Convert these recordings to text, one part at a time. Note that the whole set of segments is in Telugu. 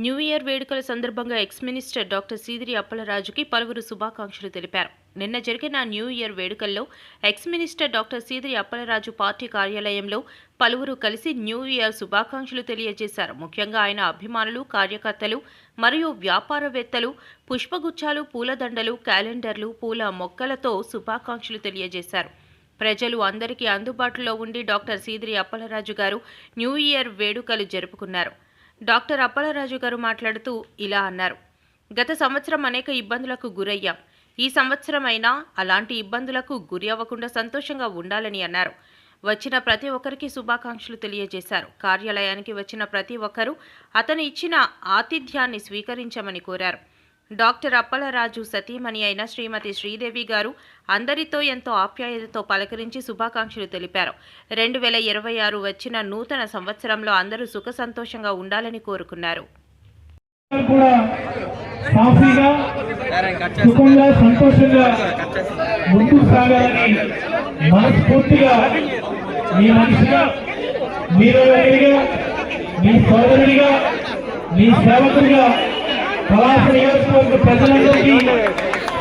న్యూ ఇయర్ వేడుకల సందర్భంగా ఎక్స్ మినిస్టర్ డాక్టర్ సీదిరి అప్పలరాజుకి పలువురు శుభాకాంక్షలు తెలిపారు. నిన్న జరిగిన న్యూ ఇయర్ వేడుకల్లో ex minister doctor Seediri Appalaraju party కార్యాలయంలో పలువురు కలిసి న్యూ ఇయర్ శుభాకాంక్షలు తెలియజేశారు. ముఖ్యంగా ఆయన అభిమానులు, కార్యకర్తలు మరియు వ్యాపారవేత్తలు పుష్పగుచ్చాలు, పూలదండలు, క్యాలెండర్లు, పూల మొక్కలతో శుభాకాంక్షలు తెలియజేశారు. ప్రజలు అందరికీ అందుబాటులో ఉండి డాక్టర్ సీదిరి అప్పలరాజు గారు న్యూ ఇయర్ వేడుకలు జరుపుకున్నారు. డాక్టర్ అప్పలరాజు గారు మాట్లాడుతూ ఇలా అన్నారు. గత సంవత్సరం అనేక ఇబ్బందులకు గురయ్యాం. ఈ సంవత్సరం అయినా అలాంటి ఇబ్బందులకు గురి అవ్వకుండా సంతోషంగా ఉండాలని అన్నారు. వచ్చిన ప్రతి ఒక్కరికి శుభాకాంక్షలు తెలియజేశారు. కార్యాలయానికి వచ్చిన ప్రతి ఒక్కరూ అతను ఇచ్చిన ఆతిథ్యాన్ని స్వీకరించమని కోరారు. డాక్టర్ అప్పలరాజు సతీమణి అయిన శ్రీమతి శ్రీదేవి గారు అందరితో ఎంతో ఆప్యాయతతో పలకరించి శుభాకాంక్షలు తెలిపారు. 2026 వచ్చిన నూతన సంవత్సరంలో అందరూ సుఖ సంతోషంగా ఉండాలని కోరుకున్నారు. పలాస నియోజకవర్గ ప్రజలందరికీ,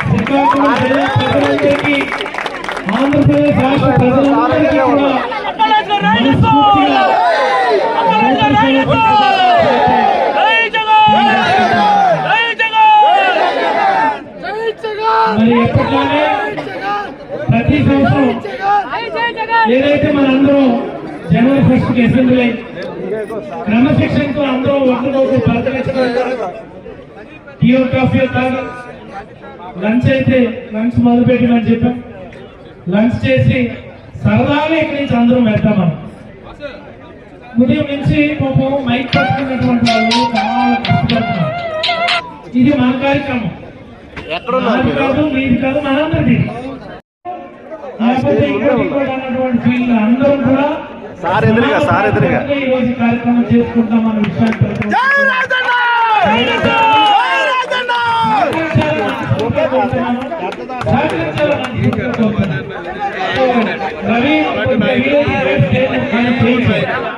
శ్రీకాకుళం జిల్లా ప్రజలందరికీ, ఆంధ్రప్రదేశ్ రాష్ట్ర ప్రజలందరికీ కూడా మరి ఎప్పటిలానే ప్రతి సంవత్సరం ఏదైతే మనందరం జనవరి 1st అసెంబ్లీ క్రమశిక్షణతో అందరూ ఒకరికొకరు పలకరించడం, టీ కాఫీ తాగి లంచ్ అయితే లంచ్ మొదలుపెట్టమని చెప్పాం. లంచ్ చేసి సరదాగా ఇక్కడి నుంచి అందరం వెళ్తామని ఉదయం నుంచి పాపం మైక్ పట్టుకున్నటువంటి వాళ్ళు చాలా కష్టపడుతున్నారు. ఇది మన కార్యక్రమం, కాదు మీది కాదు, మనందరిది. లేకపోతే అన్నటువంటి ఫీల్డ్ అందరం కూడా ఈ రోజు కార్యక్రమం చేసుకుంటామన్న విషయాన్ని రవి